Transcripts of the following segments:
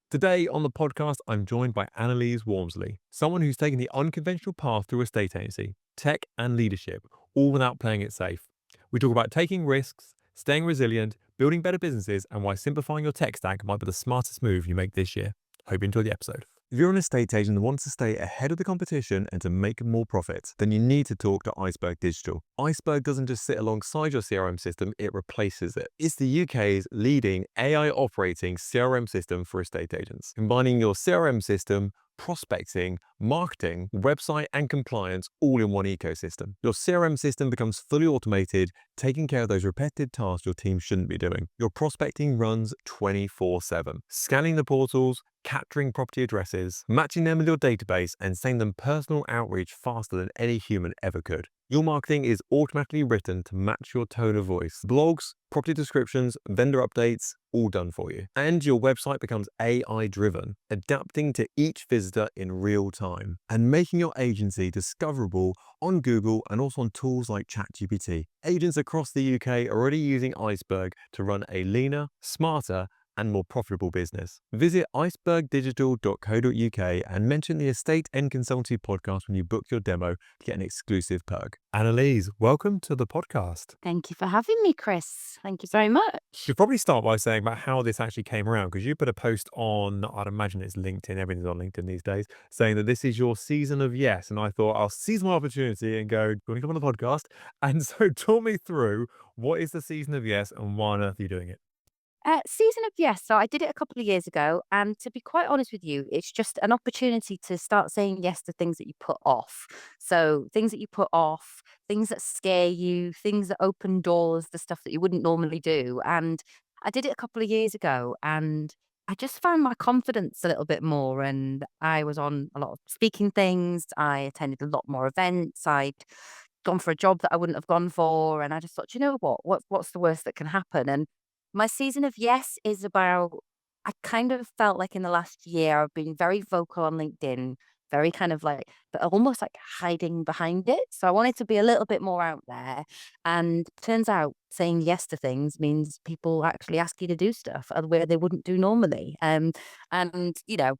Today on the podcast, I'm joined by Annalese Walmsley, someone who's taken the unconventional path through a state agency, tech, and leadership, all without playing it safe. We talk about taking risks, staying resilient, building better businesses, and why simplifying your tech stack might be the smartest move you make this year. Hope you enjoy the episode. If you're an estate agent that wants to stay ahead of the competition and to make more profits, then you need to talk to Iceberg Digital. Iceberg doesn't just sit alongside your CRM system, it replaces it. It's the UK's leading AI operating CRM system for estate agents, combining your CRM system, prospecting, marketing, website, and compliance all in one ecosystem. Your CRM system becomes fully automated, taking care of those repetitive tasks your team shouldn't be doing. Your prospecting runs 24/7, scanning the portals, capturing property addresses, matching them with your database, and sending them personal outreach faster than any human ever could. Your marketing is automatically written to match your tone of voice. Blogs, property descriptions, vendor updates, all done for you. And your website becomes AI driven, adapting to each visitor in real time and making your agency discoverable on Google and also on tools like ChatGPT. Agents across the UK are already using Iceberg to run a leaner, smarter, and more profitable business. Visit icebergdigital.co.uk and mention the Estate and Consultancy podcast when you book your demo to get an exclusive perk. Annalese, welcome to the podcast. Thank you for having me, Chris. Thank you very much. Should probably start by saying about how this actually came around, because you put a post on, I'd imagine it's LinkedIn, everything's on LinkedIn these days, saying that this is your season of yes. And I thought I'll seize my opportunity and go, do you want to come on the podcast? And so talk me through, what is the season of yes and why on earth are you doing it? Season of Yes. So I did it a couple of years ago. And to be quite honest with you, it's just an opportunity to start saying yes to things that you put off. So things that you put off, things that scare you, things that open doors, the stuff that you wouldn't normally do. And I did it a couple of years ago and I just found my confidence a little bit more. And I was on a lot of speaking things. I attended a lot more events. I'd gone for a job that I wouldn't have gone for. And I just thought, you know what's the worst that can happen? And my season of yes is about I kind of felt like in the last year I've been very vocal on LinkedIn, very kind of like, but almost like hiding behind it. So I wanted to be a little bit more out there. And turns out saying yes to things means people actually ask you to do stuff where they wouldn't do normally. And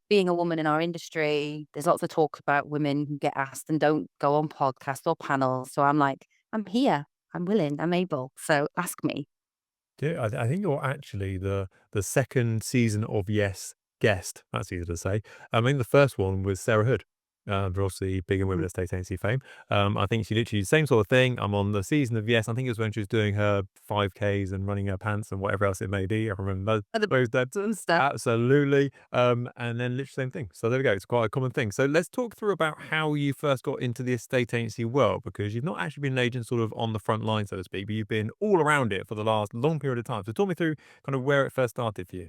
being a woman in our industry, there's lots of talk about women who get asked and don't go on podcasts or panels. So I'm like, I'm here, I'm willing, I'm able. So ask me. Yeah, I think you're actually the second season of Yes guest. That's easy to say. I mean, the first one was Sarah Hood, for obviously Big and Women Estate Agency fame. I think she literally same sort of thing. I'm on the season of Yes. I think it was when she was doing her 5Ks and running her pants and whatever else it may be. I remember The those days. and stuff. Absolutely. And then literally same thing. So there we go. It's quite a common thing. So let's talk through about how you first got into the estate agency world, because you've not actually been an agent sort of on the front line, so to speak, but you've been all around it for the last long period of time. So talk me through kind of where it first started for you.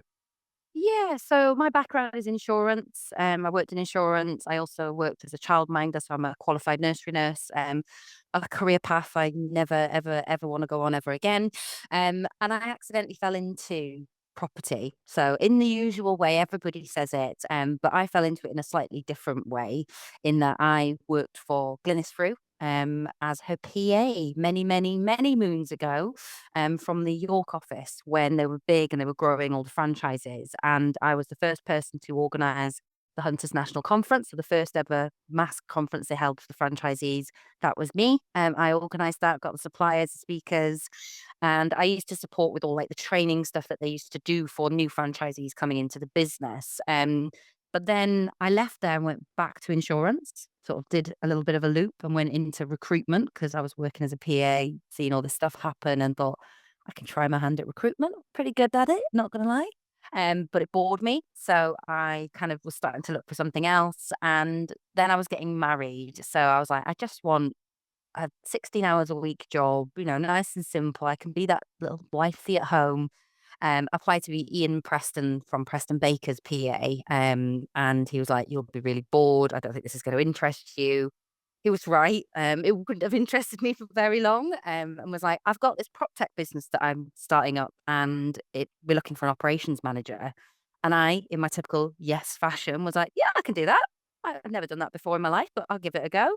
Yeah, so my background is insurance. I worked in insurance. I also worked as a childminder, so I'm a qualified nursery nurse. A career path I never, ever, ever want to go on ever again. And I accidentally fell into property. So in the usual way, everybody says it, but I fell into it in a slightly different way. In that I worked for Glynis Frew. As her PA many, many, many moons ago, from the York office when they were big and they were growing all the franchises. And I was the first person to organise the Hunters National Conference, so the first ever mass conference they held for the franchisees. That was me. I organised that, got the suppliers, the speakers, and I used to support with all like the training stuff that they used to do for new franchisees coming into the business. But then I left there and went back to insurance, sort of did a little bit of a loop and went into recruitment because I was working as a PA, seeing all this stuff happen and thought, I can try my hand at recruitment. Pretty good at it, not gonna lie. But it bored me. So I kind of was starting to look for something else. And then I was getting married. So I was like, I just want a 16 hours a week job, nice and simple. I can be that little wifey at home. Applied to be Ian Preston from Preston Baker's PA. And he was like, you'll be really bored. I don't think this is going to interest you. He was right. It wouldn't have interested me for very long. And was like, I've got this prop tech business that I'm starting up, and we're looking for an operations manager. And I, in my typical yes fashion, was like, yeah, I can do that. I've never done that before in my life, but I'll give it a go.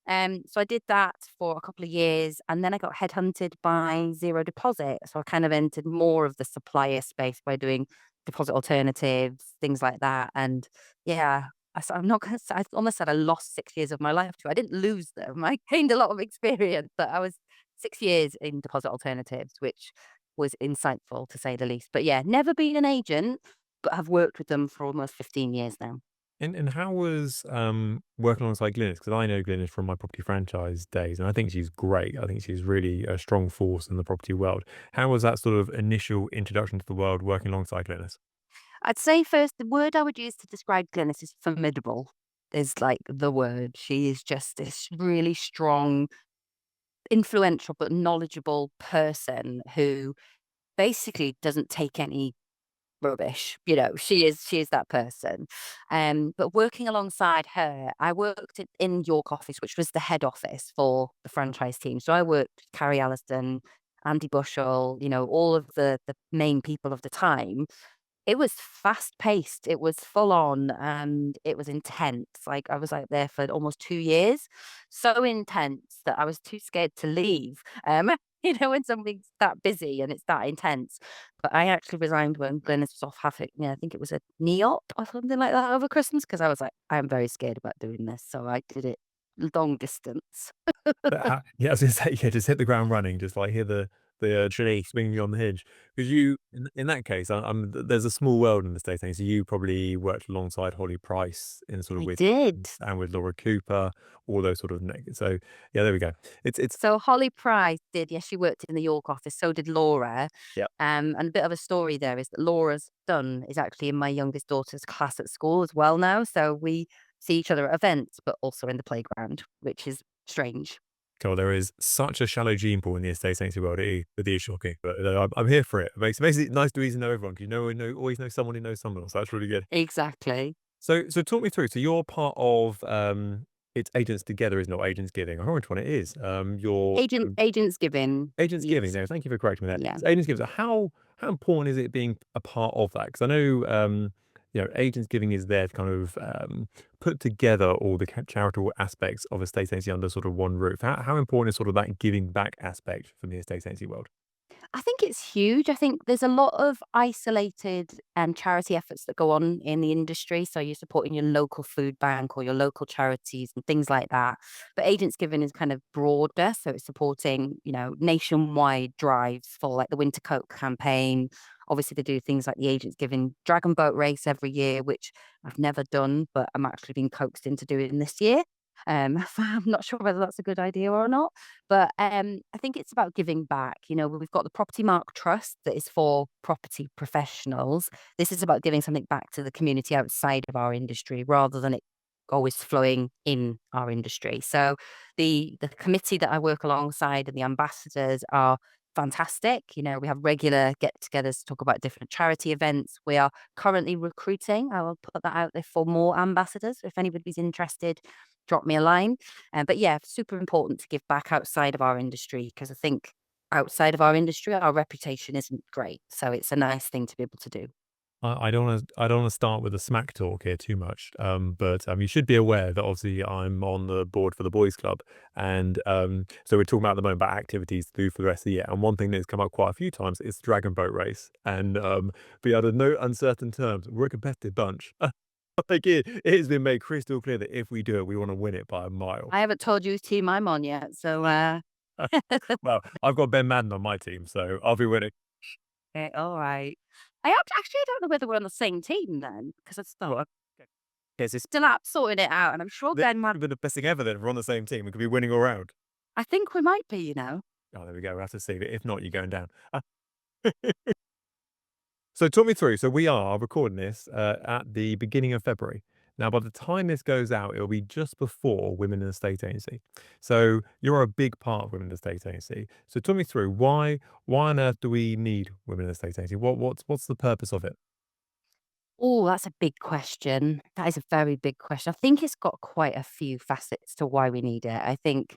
So I did that for a couple of years, and then I got headhunted by Zero Deposit. So I kind of entered more of the supplier space by doing deposit alternatives, things like that. And yeah, I'm not going to say, I almost said I lost 6 years of my life to it. I didn't lose them. I gained a lot of experience, but I was 6 years in deposit alternatives, which was insightful to say the least. But yeah, never been an agent, but have worked with them for almost 15 years now. And how was, working alongside Glynis? Because I know Glynis from my property franchise days, and I think she's great. I think she's really a strong force in the property world. How was that sort of initial introduction to the world working alongside Glynis? I'd say first, the word I would use to describe Glynis is formidable, is like the word. She is just this really strong, influential, but knowledgeable person who basically doesn't take any rubbish. She is that person. But working alongside her, I worked in York office, which was the head office for the franchise team. So I worked with Carrie Alliston, Andy Bushell, all of the main people of the time. It was fast paced, it was full on, and it was intense. Like, I was, like, there for almost 2 years. So intense that I was too scared to leave, when something's that busy and it's that intense. But I actually resigned when Glenys was off having, I think it was a knee op or something like that over Christmas, because I was like, "I am very scared about doing this." So I did it long distance. But how yeah, I was gonna say, yeah, just hit the ground running, just like hear the tree swinging on the hinge. Because you in that case, there's a small world in the estate agency. You probably worked alongside Holly Price in sort of I with did. and with Laura Cooper, all those sort of so, yeah, there we go. It's So Holly Price did, yes, she worked in the York office, so did Laura. yeah. And a bit of a story there is that Laura's son is actually in my youngest daughter's class at school as well now. So we see each other at events, but also in the playground, which is strange. God, there is such a shallow gene pool in the estate agency world. It is shocking, but I'm here for it. It makes it nice to easy to know everyone because always know someone who knows someone else. That's really good. Exactly. So talk me through. So you're part of it's Agents Together, isn't it? Or Agents Giving. I can't remember which one it is. Your Agents giving. Agents Giving. Yes. No, thank you for correcting me there. Yeah. So Agents Giving. So how important is it being a part of that? Because I know Agents Giving is there to kind of put together all the charitable aspects of a estate agency under sort of one roof. How important is sort of that giving back aspect from the estate agency world? I think it's huge. I think there's a lot of isolated charity efforts that go on in the industry. So you're supporting your local food bank or your local charities and things like that. But Agents Given is kind of broader. So it's supporting, nationwide drives for like the Winter Coke campaign. Obviously, they do things like the Agents Given Dragon Boat race every year, which I've never done, but I'm actually being coaxed into doing this year. I'm not sure whether that's a good idea or not. But I think it's about giving back. We've got the Property Mark Trust that is for property professionals. This is about giving something back to the community outside of our industry rather than it always flowing in our industry. So the committee that I work alongside and the ambassadors are fantastic. We have regular get-togethers to talk about different charity events. We are currently recruiting. I will put that out there for more ambassadors. If anybody's interested, drop me a line. But yeah, super important to give back outside of our industry because I think outside of our industry, our reputation isn't great. So it's a nice thing to be able to do. I don't want to start with the smack talk here too much, but you should be aware that obviously I'm on the board for the boys club, and so we're talking about at the moment about activities to do for the rest of the year. And one thing that's come up quite a few times is the dragon boat race, and but yeah, under no uncertain terms, we're a competitive bunch. Like it has been made crystal clear that if we do it, we want to win it by a mile. I haven't told you whose team I'm on yet. So, Well, I've got Ben Madden on my team, so I'll be winning. okay, all right. Actually, I don't know whether we're on the same team then because it's Oh, still, okay. Yes, it's still out sorting it out. And I'm sure this Ben might, would be the best thing ever. Then if we're on the same team, we could be winning all round. I think we might be. Oh, there we go. We'll have to see. But if not, you're going down. So talk me through. So we are recording this at the beginning of February. Now, by the time this goes out, it'll be just before Women in the State Agency. So you're a big part of Women in the State Agency. So talk me through why on earth do we need Women in the State Agency? What's the purpose of it? Oh, that's a big question. That is a very big question. I think it's got quite a few facets to why we need it. I think,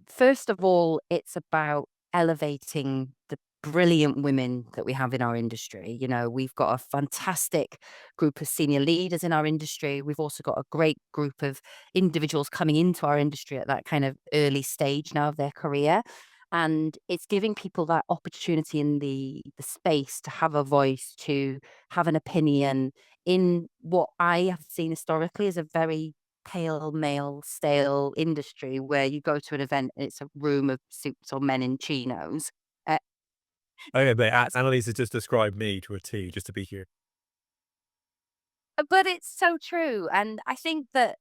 first of all, it's about elevating the brilliant women that we have in our industry. We've got a fantastic group of senior leaders in our industry. We've also got a great group of individuals coming into our industry at that kind of early stage now of their career. And it's giving people that opportunity in the space to have a voice, to have an opinion in what I have seen historically as a very pale male stale industry where you go to an event and it's a room of suits or men in chinos. Uh, Oh, yeah, but Annalise has just described me to a T, just to be here. but it's so true. And I think that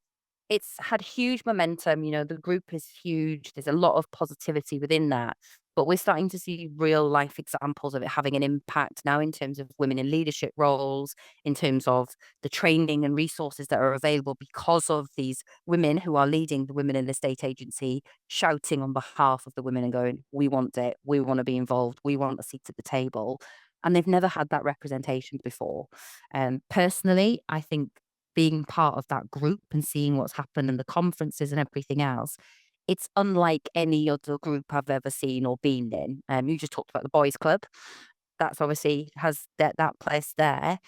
it's had huge momentum. The group is huge. There's a lot of positivity within that. But we're starting to see real life examples of it having an impact now in terms of women in leadership roles, in terms of the training and resources that are available because of these women who are leading the women in the state agency, shouting on behalf of the women and going, we want it, we want to be involved, we want a seat at the table. And they've never had that representation before. Personally, I think being part of that group and seeing what's happened in the conferences and everything else, it's unlike any other group I've ever seen or been in. You just talked about the boys' club. That's obviously has that place there.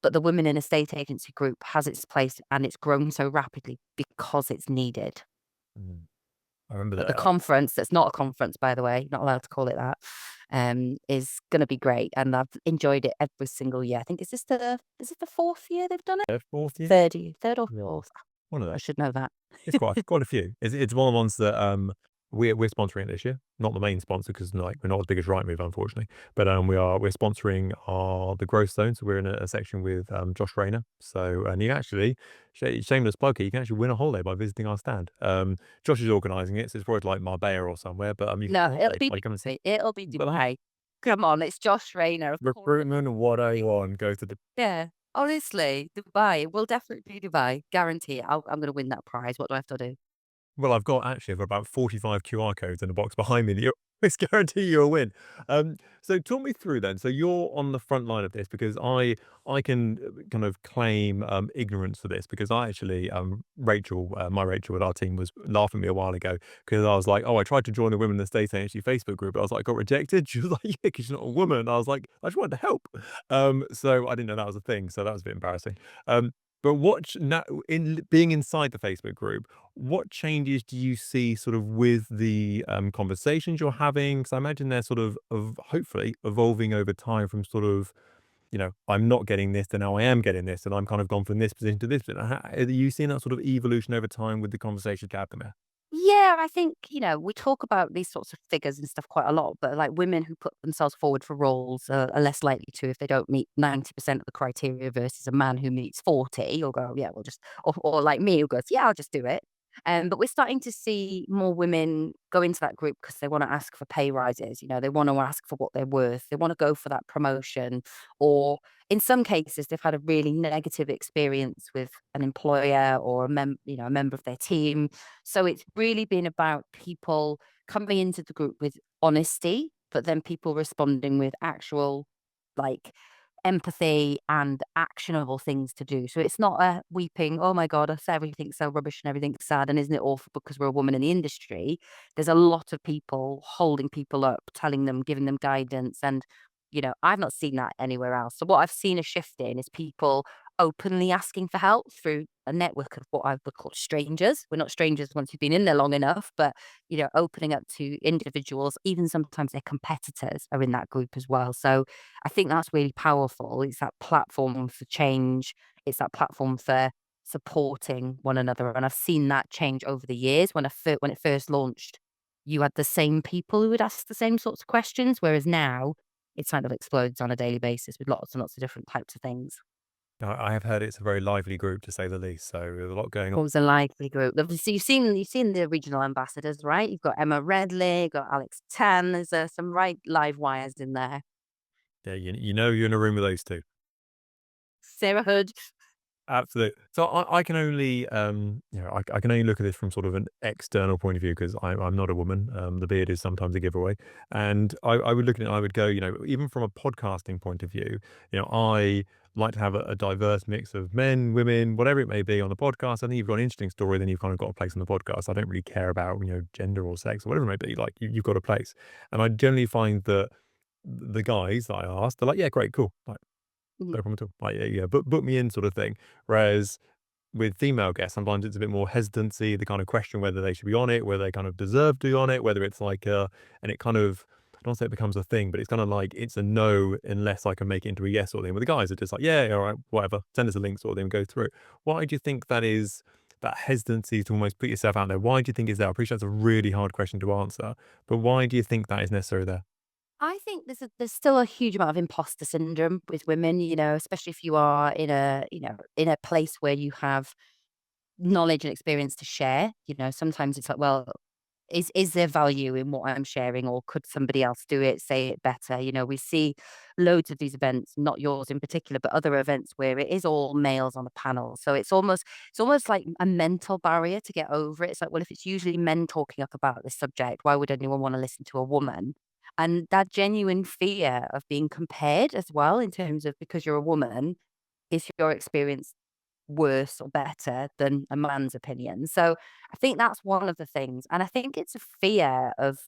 But the women in a state agency group has its place and it's grown so rapidly because it's needed. Mm. I remember But the that. conference, that's not a conference, by the way, not allowed to call it that, is going to be great. And I've enjoyed it every single year. I think, is it the fourth year they've done it? Fourth year? Third or Yeah. fourth? One of I those. should know that. It's quite a few. It's one of the ones that, we're sponsoring it this year. Not the main sponsor because like, we're not as big as Rightmove, unfortunately, but, we're sponsoring our the growth zone, so we're in a section with, Josh Rayner. So, and you actually shameless plug here, you can actually win a holiday by visiting our stand. Josh is organising it, so it's probably like Marbella or somewhere, but, you can No, win a it'll holiday be by coming and see. Dubai. It'll be But Dubai. Come on, it's Josh Rayner, of course. recruitment 101 goes to the. Yeah, honestly, Dubai. It will definitely be Dubai. Guarantee it. I'm going to win that prize. What do I have to do? Well, I've got about 45 QR codes in a box behind me that you always guarantee you a win. So talk me through then. So you're on the front line of this because I can kind of claim ignorance for this because I actually Rachel, my Rachel with our team was laughing at me a while ago because I was like, oh, I tried to join the Women in the State Agency Facebook group. I was like, got rejected. She was like, yeah, because you're not a woman. I was like, I just wanted to help. So I didn't know that was a thing. So that was a bit embarrassing. But now in being inside the Facebook group, what changes do you see sort of with the, conversations you're having? Because I imagine they're sort of hopefully evolving over time from sort of, "I'm not getting this, to now I am getting this, and I'm kind of gone from this position to this position." Are you seeing that sort of evolution over time with the conversations you're having there? Yeah, I think, we talk about these sorts of figures and stuff quite a lot, but like women who put themselves forward for roles are less likely to if they don't meet 90% of the criteria versus a man who meets 40. You'll go, yeah, we'll just, or like me who goes, yeah, I'll just do it. But we're starting to see more women go into that group because they want to ask for pay rises. They want to ask for what they're worth. They want to go for that promotion, or in some cases, they've had a really negative experience with an employer or a member of their team, so it's really been about people coming into the group with honesty, but then people responding with actual, like, empathy and actionable things to do. So it's not a weeping, oh my God, everything's so rubbish and everything's sad. And isn't it awful because we're a woman in the industry? There's a lot of people holding people up, telling them, giving them guidance. And, I've not seen that anywhere else. So what I've seen a shift in is people openly asking for help through a network of what I would call strangers. We're not strangers once you've been in there long enough, but opening up to individuals, even sometimes their competitors are in that group as well. So I think that's really powerful. It's that platform for change. It's that platform for supporting one another. And I've seen that change over the years. When it first launched, you had the same people who would ask the same sorts of questions, whereas now it kind of explodes on a daily basis with lots and lots of different types of things. I have heard it's a very lively group, to say the least, so there's a lot going on. What was a likely group? So you've seen the regional ambassadors, right? You've got Emma Redley, you've got Alex Tan. There's some right live wires in there. Yeah, you know you're in a room with those 2. Sarah Hood. Absolutely. So I can only, I can only look at this from sort of an external point of view because I'm not a woman. The beard is sometimes a giveaway, and I would look at it. I would go, even from a podcasting point of view, I like to have a diverse mix of men, women, whatever it may be on the podcast. I think you've got an interesting story, then you've kind of got a place on the podcast. I don't really care about gender or sex or whatever it may be. Like you've got a place, and I generally find that the guys that I ask, they're like, yeah, great, cool, like Mhm. no problem at all. Like, yeah, yeah, book me in sort of thing. Whereas with female guests, sometimes it's a bit more hesitancy. They kind of question whether they should be on it, whether they kind of deserve to be on it, whether it's like and it kind of, I don't say it becomes a thing, but it's kind of like it's a no unless I can make it into a yes sort of thing. But the guys are just like, yeah, all right, whatever, send us a link sort of thing, and go through it. Why do you think that is? That hesitancy to almost put yourself out there. Why do you think is there? I appreciate that's a really hard question to answer, but why do you think that is necessary there? I think there's still a huge amount of imposter syndrome with women, especially if you are in a place where you have knowledge and experience to share. Sometimes it's like, well, is there value in what I'm sharing, or could somebody else do it, say it better? We see loads of these events, not yours in particular, but other events where it is all males on the panel. So it's almost like a mental barrier to get over it. It's like, well, if it's usually men talking up about this subject, why would anyone want to listen to a woman? And that genuine fear of being compared as well, in terms of, because you're a woman, is your experience worse or better than a man's opinion? So I think that's one of the things. And I think it's a fear of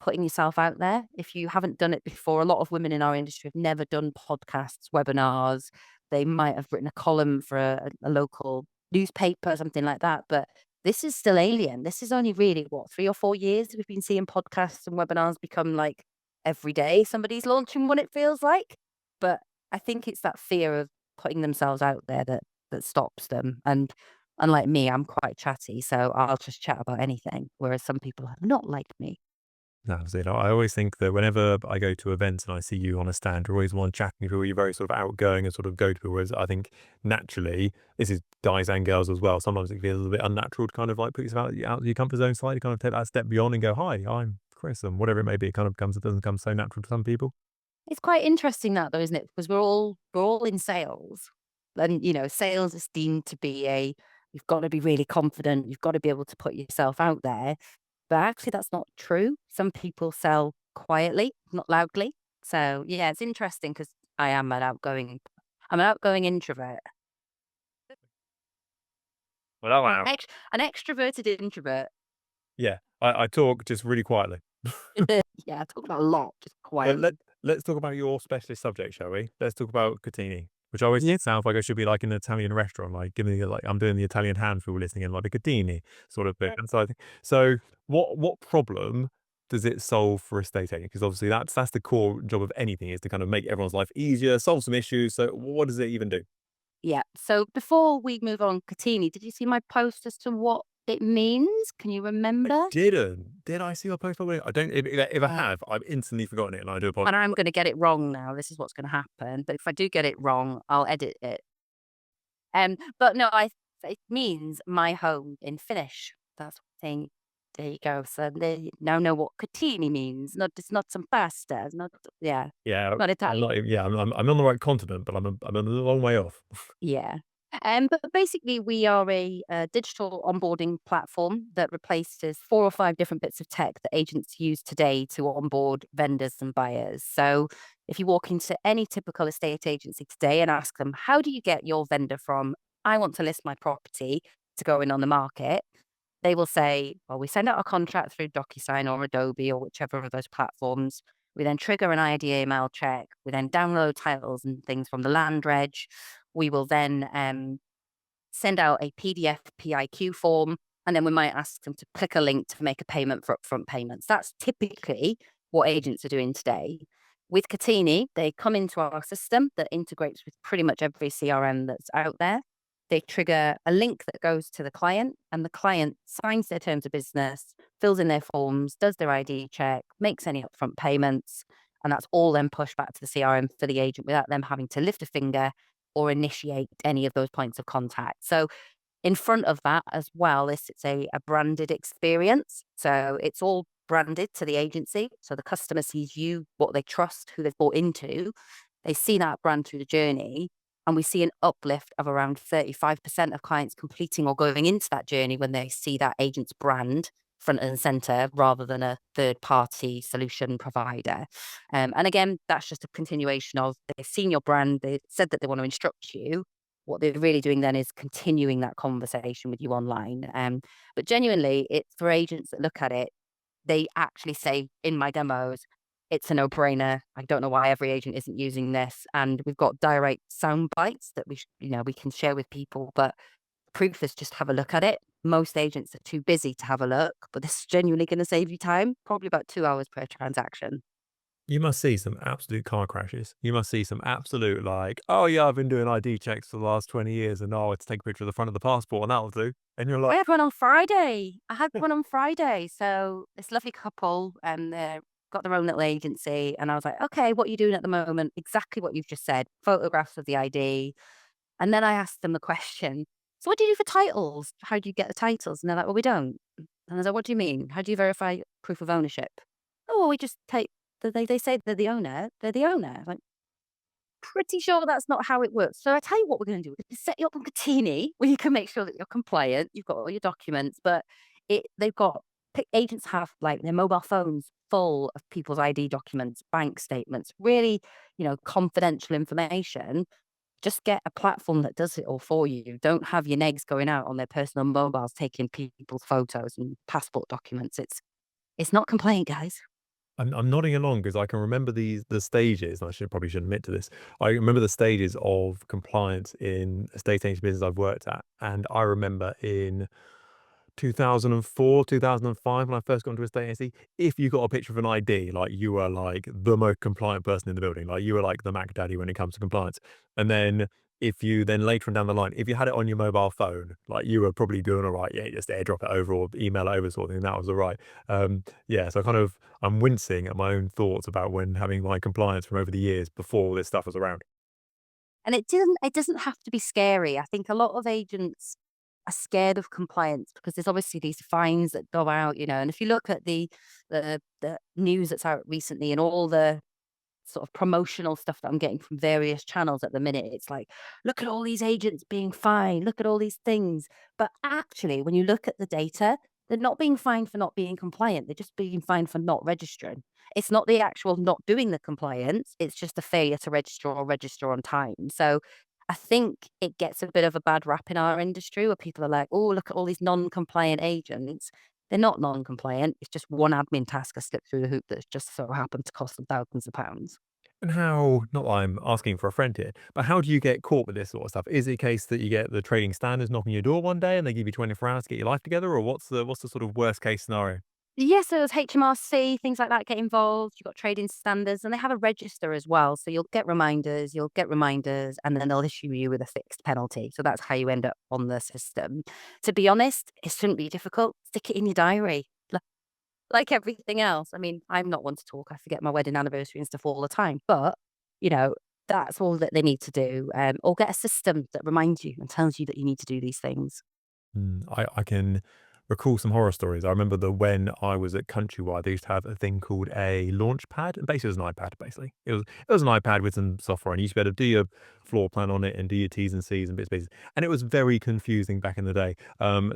putting yourself out there. If you haven't done it before, a lot of women in our industry have never done podcasts, webinars. They might have written a column for a local newspaper, something like that. But this is still alien. This is only really, what, 3 or 4 years we've been seeing podcasts and webinars become like every day somebody's launching one, it feels like. But I think it's that fear of putting themselves out there that stops them. And unlike me, I'm quite chatty, so I'll just chat about anything, whereas some people are not like me. That's it. I always think that whenever I go to events and I see you on a stand, you're always one chatting to people. You're very sort of outgoing and sort of go to people. Whereas I think naturally, this is guys and girls as well. Sometimes it feels a little bit unnatural to kind of like put yourself out of your comfort zone slightly, kind of take that step beyond and go, "Hi, I'm Chris," and whatever it may be. It doesn't come so natural to some people. It's quite interesting that though, isn't it? Because we're all in sales. And sales is deemed to be you've got to be really confident, you've got to be able to put yourself out there. But actually that's not true. Some people sell quietly, not loudly. So yeah, it's interesting because I'm an outgoing introvert. Well, An wow. an extroverted introvert. Yeah, I talk just really quietly. Yeah, I talk about a lot, just Let, quietly. let, let's talk about your specialist subject, shall we? Let's talk about Kotini, which always sounds like I should be like in an Italian restaurant, like giving me like I'm doing the Italian hand for listening in like the Kotini sort of thing. And so I think so. What problem does it solve for estate agent? Because obviously that's the core job of anything is to kind of make everyone's life easier, solve some issues. So what does it even do? Yeah. So before we move on, Kotini, did you see my post as to what it means? Can you I remember? didn't. Did I see your post? I don't. If I Uh, have, I've instantly forgotten it, and I do apologize. and I'm going to get it wrong now. This is what's going to happen. But if I do get it wrong, I'll edit it. But no, it means my home in Finnish. That's what I think. There you go. So they now know what Kotini means. It's not some pasta. It's not, yeah, Yeah, not I'm Italian. not. Yeah, I'm on the right continent, but I'm a long way off. Yeah. But basically, we are a digital onboarding platform that replaces 4 or 5 different bits of tech that agents use today to onboard vendors and buyers. So, if you walk into any typical estate agency today and ask them, how do you get your vendor from, I want to list my property to go in on the market? They will say, well, we send out a contract through DocuSign or Adobe or whichever of those platforms. We then trigger an ID check. We then download titles and things from the land reg. We will then send out a PDF PIQ form, and then we might ask them to click a link to make a payment for upfront payments. That's typically what agents are doing today. With Kotini, they come into our system that integrates with pretty much every CRM that's out there. They trigger a link that goes to the client, and the client signs their terms of business, fills in their forms, does their ID check, makes any upfront payments, and that's all then pushed back to the CRM for the agent without them having to lift a finger or initiate any of those points of contact. So in front of that as well, it's a branded experience. So it's all branded to the agency. So the customer sees you, what they trust, who they've bought into. They see that brand through the journey. And we see an uplift of around 35% of clients completing or going into that journey when they see that agent's brand front and center rather than a third party solution provider. And again, that's just a continuation of they've seen your brand, they said that they want to instruct you. What they're really doing then is continuing that conversation with you online. But genuinely, it's for agents that look at it, they actually say in my demos, it's a no-brainer. I don't know why every agent isn't using this. And we've got direct sound bites that we can share with people. But proof is just have a look at it. Most agents are too busy to have a look, but this is genuinely going to save you time, probably about 2 hours per transaction. You must see some absolute car crashes. You must see some absolute like, "Oh, yeah, I've been doing ID checks for the last 20 years, and, oh, it's take a picture of the front of the passport, and that'll do." And you're like, I had one on Friday. I had one on Friday. So this lovely couple, and they got their own little agency, and I was like, "Okay, what are you doing at the moment?" Exactly what you've just said. Photographs of the ID, and then I asked them the question. So what do you do for titles? How do you get the titles? And they're like, "Well, we don't." And I was like, "What do you mean? How do you verify proof of ownership?" "Oh, well, we just take." They say they're the owner. They're the owner. Like, pretty sure that's not how it works. So I tell you what we're going to do. We're going to set you up on Kotini where you can make sure that you're compliant. You've got all your documents, but they've got agents have like their mobile phones full of people's ID documents, bank statements, really, confidential information. Just get a platform that does it all for you. Don't have your negs going out on their personal mobiles taking people's photos and passport documents. It's not compliant, guys. I'm nodding along because I can remember the stages, and I probably should admit to this. I remember the stages of compliance in estate agency business I've worked at, and I remember in 2004, 2005, when I first got into estate agency, if you got a picture of an ID, like, you were, like, the most compliant person in the building, like, you were, like, the Mac daddy when it comes to compliance, and then if you then later on down the line, if you had it on your mobile phone, like, you were probably doing all right, yeah, just airdrop it over or email it over sort of thing, that was all right. Yeah, so I'm wincing at my own thoughts about when having my compliance from over the years before all this stuff was around. And it doesn't have to be scary. I think a lot of agents are scared of compliance because there's obviously these fines that go out, and if you look at the news that's out recently and all the sort of promotional stuff that I'm getting from various channels at the minute. It's like, look at all these agents being fined, look at all these things. But actually, when you look at the data, they're not being fined for not being compliant. They're just being fined for not registering. It's not the actual not doing the compliance, it's just a failure to register or register on time. So I think it gets a bit of a bad rap in our industry where people are like, oh, look at all these non compliant agents. They're not non compliant. It's just one admin task has slipped through the hoop that's just so happened to cost them thousands of pounds. And how, not that I'm asking for a friend here, but how do you get caught with this sort of stuff? Is it a case that you get the trading standards knocking your door one day and they give you 24 hours to get your life together, or what's the sort of worst case scenario? Yes, so there's HMRC, things like that get involved. You've got trading standards, and they have a register as well. So you'll get reminders, and then they'll issue you with a fixed penalty. So that's how you end up on the system. To be honest, it shouldn't be difficult. Stick it in your diary. Like everything else. I mean, I'm not one to talk. I forget my wedding anniversary and stuff all the time. But, you know, that's all that they need to do. Or get a system that reminds you and tells you that you need to do these things. I can recall some horror stories. I remember when I was at Countrywide, they used to have a thing called a launch pad. And basically, it was an iPad, basically. It was an iPad with some software, and you used to be able to do your floor plan on it and do your T's and C's and bits and pieces. And it was very confusing back in the day.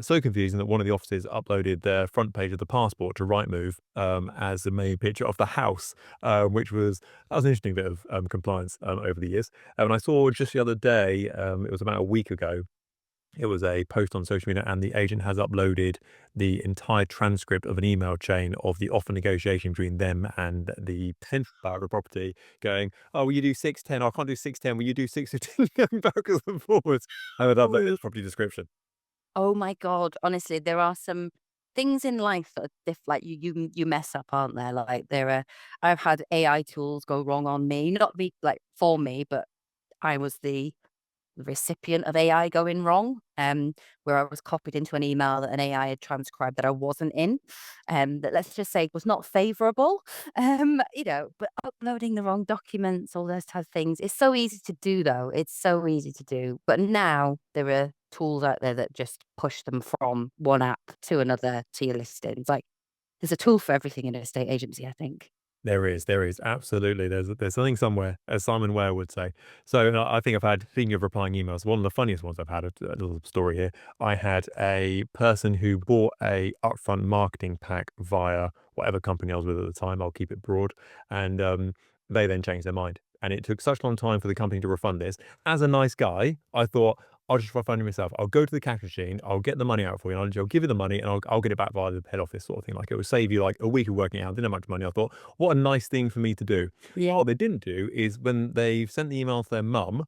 So confusing that one of the offices uploaded their front page of the passport to Rightmove as the main picture of the house, that was an interesting bit of compliance over the years. And I saw just the other day, it was about a week ago, it was a post on social media, and the agent has uploaded the entire transcript of an email chain of the offer negotiation between them and the tenant buyer of the property, going, "Oh, will you do 610? I can't do 610. Will you do 615?" Going backwards and forwards. I would upload this property description. Oh my God. Honestly, there are some things in life that are like you mess up, aren't there? Like I've had AI tools go wrong on me, not me like for me, but I was the recipient of AI going wrong, where I was copied into an email that an AI had transcribed that I wasn't in, that let's just say was not favorable. But uploading the wrong documents, all those type of things. It's so easy to do though. It's so easy to do. But now there are tools out there that just push them from one app to another to your listings. Like there's a tool for everything in a estate agency, I think. There is, absolutely. There's something somewhere, as Simon Ware would say. So, I think I've had, speaking of replying emails, one of the funniest ones I've had, a little story here. I had a person who bought a upfront marketing pack via whatever company I was with at the time. I'll keep it broad. And they then changed their mind. And it took such a long time for the company to refund this. As a nice guy, I thought, I'll just refund it myself. I'll go to the cash machine, I'll get the money out for you, and I'll give you the money, and I'll get it back via the head office sort of thing. Like, it would save you like a week of working out. Didn't have much money. I thought, what a nice thing for me to do. Yeah. What they didn't do is when they sent the email to their mum,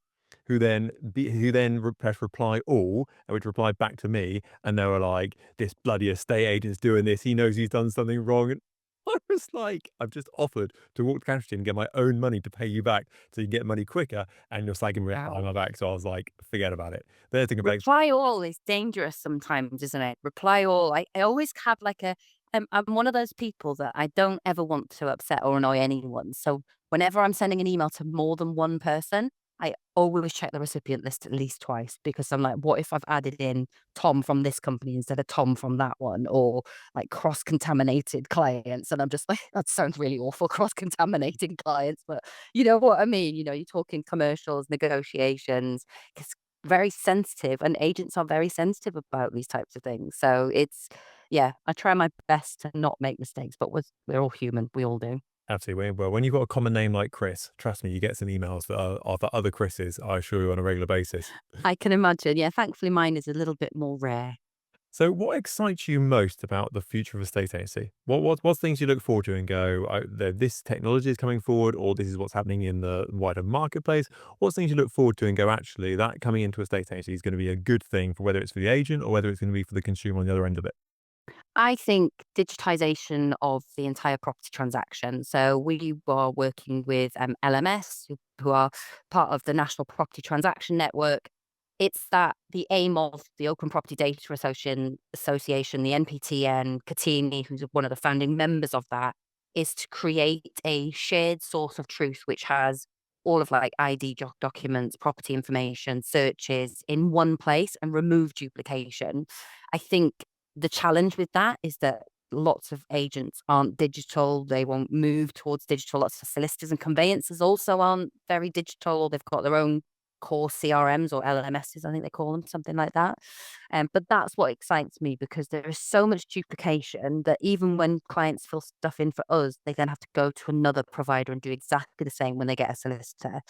pressed reply all, and which replied back to me, and they were like, "This bloody estate agent's doing this. He knows he's done something wrong." And I was like, "I've just offered to walk the cash register and get my own money to pay you back, so you can get money quicker, and you're slagging me behind Wow. my back." So I was like, "Forget about it." They're thinking about Reply all is dangerous sometimes, isn't it? Reply all. I always have like a I'm one of those people that I don't ever want to upset or annoy anyone. So whenever I'm sending an email to more than one person, I always check the recipient list at least twice because I'm like, what if I've added in Tom from this company instead of Tom from that one, or like cross-contaminated clients? And I'm just like, that sounds really awful, cross-contaminating clients, but you know what I mean? You're talking commercials, negotiations, very sensitive, and agents are very sensitive about these types of things. So it's yeah, I try my best to not make mistakes, but we're all human. We all do. absolutely. Well, when you've got a common name like Chris, trust me, you get some emails that are for other Chris's, I assure you, on a regular basis. I can imagine. Yeah, thankfully mine is a little bit more rare. So, what excites you most about the future of estate agency? What's things you look forward to and go, this technology is coming forward, or this is what's happening in the wider marketplace? What's things you look forward to and go, actually, that coming into estate agency is going to be a good thing for whether it's for the agent or whether it's going to be for the consumer on the other end of it? I think digitization of the entire property transaction. So we are working with LMS, who are part of the National Property Transaction Network. It's that the aim of the Open Property Data Association, the NPTN, Kotini, who's one of the founding members of that, is to create a shared source of truth, which has all of like ID documents, property information, searches in one place and remove duplication. I think the challenge with that is that lots of agents aren't digital. They won't move towards digital. Lots of solicitors and conveyancers also aren't very digital, or they've got their own core CRMs or LMSs, I think they call them, something like that. But that's what excites me because there is so much duplication that even when clients fill stuff in for us, they then have to go to another provider and do exactly the same when they get a solicitor,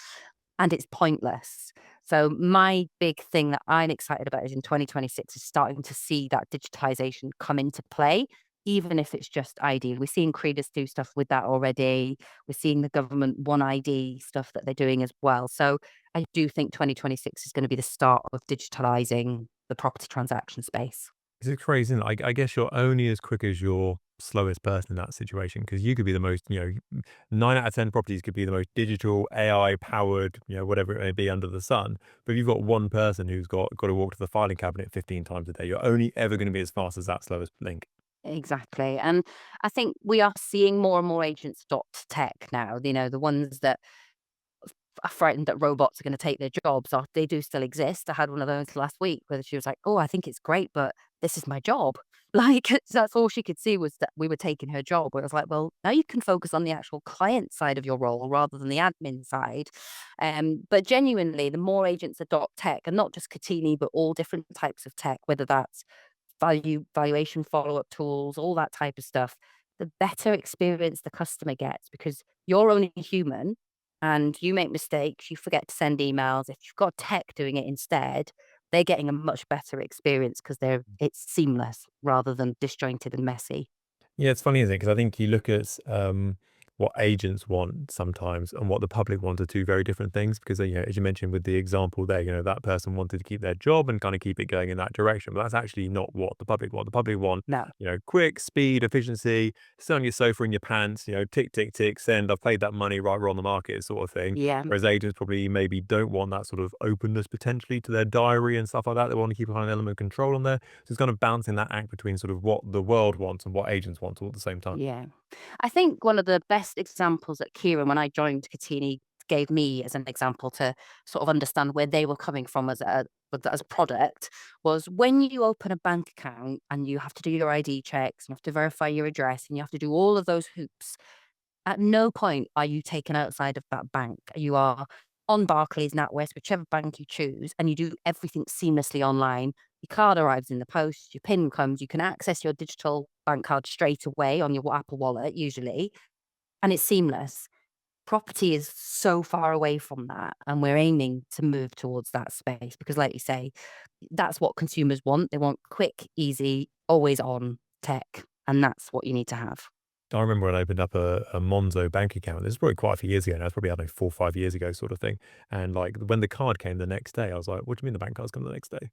and it's pointless. So my big thing that I'm excited about is in 2026 is starting to see that digitization come into play, even if it's just ID. We're seeing Credus do stuff with that already. We're seeing the government One ID stuff that they're doing as well. So I do think 2026 is going to be the start of digitalizing the property transaction space. It's crazy, isn't it? I guess you're only as quick as your slowest person in that situation because you could be the most, 9 out of 10 properties could be the most digital, AI powered, whatever it may be under the sun. But if you've got one person who's got to walk to the filing cabinet 15 times a day, you're only ever going to be as fast as that slowest link. Exactly. And I think we are seeing more and more agents adopt tech now, the ones that are frightened that robots are going to take their jobs. Or they do still exist. I had one of those last week where she was like, "Oh, I think it's great, but this is my job." Like that's all she could see was that we were taking her job. Where I was like, "Well, now you can focus on the actual client side of your role rather than the admin side." But genuinely, the more agents adopt tech, and not just Kotini, but all different types of tech, whether that's valuation follow-up tools, all that type of stuff, the better experience the customer gets because you're only human and you make mistakes, you forget to send emails. If you've got tech doing it instead, they're getting a much better experience because it's seamless rather than disjointed and messy. Yeah, it's funny, isn't it? Because I think you look at what agents want sometimes and what the public want are two very different things. Because, as you mentioned with the example there, that person wanted to keep their job and kind of keep it going in that direction. But that's actually not what the public want. The public want, No. quick, speed, efficiency, sit on your sofa in your pants, tick, tick, tick, send, I've paid that money, right, we're on the market sort of thing. Yeah. Whereas agents probably maybe don't want that sort of openness potentially to their diary and stuff like that. They want to keep a kind of element of control on there. So it's kind of balancing that act between sort of what the world wants and what agents want all at the same time. Yeah. I think one of the best examples that Kieran, when I joined Katini, gave me as an example to sort of understand where they were coming from as a product was when you open a bank account and you have to do your ID checks, you have to verify your address, and you have to do all of those hoops. At no point are you taken outside of that bank. You are on Barclays, NatWest, whichever bank you choose, and you do everything seamlessly online. Your card arrives in the post, your PIN comes, you can access your digital bank card straight away on your Apple Wallet, usually, and it's seamless. Property is so far away from that, and we're aiming to move towards that space because, like you say, that's what consumers want. They want quick, easy, always on tech, and that's what you need to have. I remember when I opened up a Monzo bank account. This is probably quite a few years ago now. It's probably, I don't know, 4 or 5 years ago sort of thing. And, like, when the card came the next day, I was like, "What do you mean the bank card's come the next day?"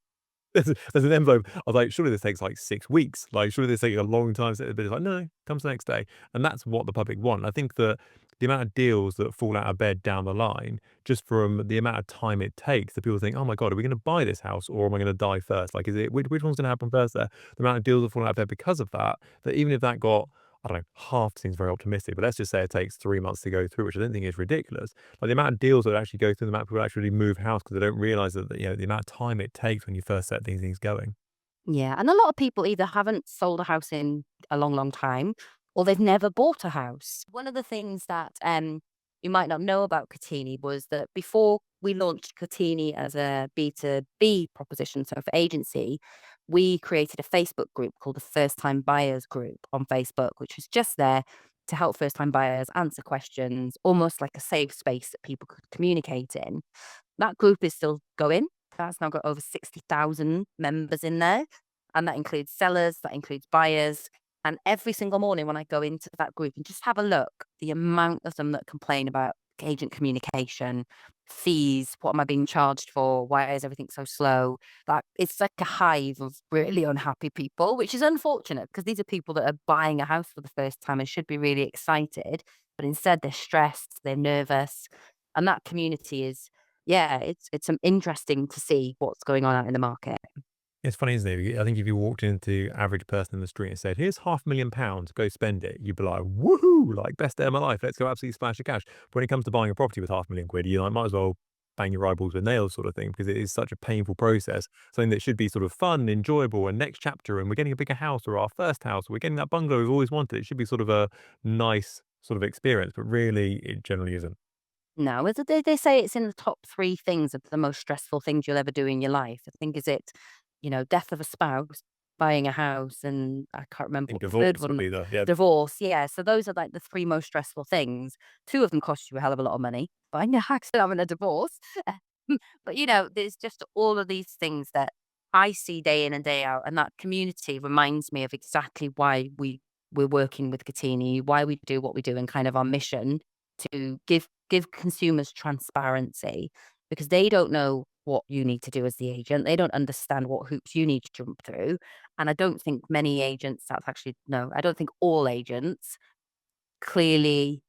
There's an envelope. I was like, "Surely this takes, like, 6 weeks. Like, surely this takes a long time." But it's like, "No, comes the next day." And that's what the public want. I think that the amount of deals that fall out of bed down the line, just from the amount of time it takes, that people think, "Oh my god, are we gonna buy this house or am I gonna die first? Like, is it which one's gonna happen first there?" The amount of deals that fall out of bed because of that, that even if that got, I don't know, half seems very optimistic, but let's just say it takes 3 months to go through, which I don't think is ridiculous. Like, the amount of deals that actually go through, the amount of people that actually move house because they don't realize that, the amount of time it takes when you first set these things going. Yeah, and a lot of people either haven't sold a house in a long, long time, or they've never bought a house. One of the things that you might not know about Kotini was that before we launched Kotini as a B2B proposition, so for agency, we created a Facebook group called the First Time Buyers Group on Facebook, which was just there to help first time buyers answer questions, almost like a safe space that people could communicate in. That group is still going. That's now got over 60,000 members in there, and that includes sellers, that includes buyers, and every single morning when I go into that group and just have a look, the amount of them that complain about agent communication, fees, what am I being charged for, why is everything so slow? That it's like a hive of really unhappy people, which is unfortunate because these are people that are buying a house for the first time and should be really excited, but instead they're stressed, they're nervous, and that community is yeah, it's, interesting to see what's going on out in the market. It's funny, isn't it? I think if you walked into average person in the street and said, "Here's £500,000, go spend it," you'd be like, "Woohoo! Like, best day of my life. Let's go absolutely splash the cash." But when it comes to buying a property with £500,000, you like, might as well bang your eyeballs with nails sort of thing, because it is such a painful process. Something that should be sort of fun, enjoyable, and next chapter, and we're getting a bigger house or our first house, or we're getting that bungalow we've always wanted. It should be sort of a nice sort of experience, but really it generally isn't. No, they say it's in the top 3 things of the most stressful things you'll ever do in your life. I think is it, death of a spouse, buying a house, and I can't I remember think what the divorce third would one be the, yeah. divorce, yeah, so those are, like, the 3 most stressful things. 2 of them cost you a hell of a lot of money. Buying a house and having a divorce. But, there's just all of these things that I see day in and day out, and that community reminds me of exactly why we're working with Kotini, why we do what we do, and kind of our mission to give consumers transparency because they don't know what you need to do as the agent. They don't understand what hoops you need to jump through. And I don't think many agents, that's actually, no, I don't think all agents clearly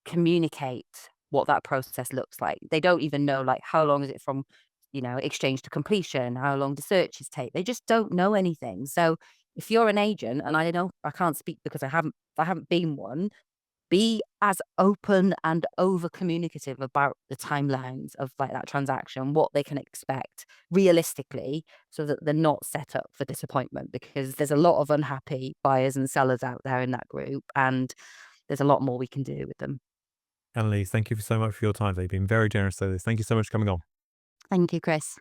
communicate what that process looks like. They don't even know, like, how long is it from, exchange to completion? How long do searches take? They just don't know anything. So if you're an agent, and I know I can't speak because I haven't been one, be as open and over communicative about the timelines of like that transaction, what they can expect realistically, so that they're not set up for disappointment because there's a lot of unhappy buyers and sellers out there in that group, and there's a lot more we can do with them. Annalise, thank you so much for your time. They've been very generous to this. Thank you so much for coming on. Thank you, Chris.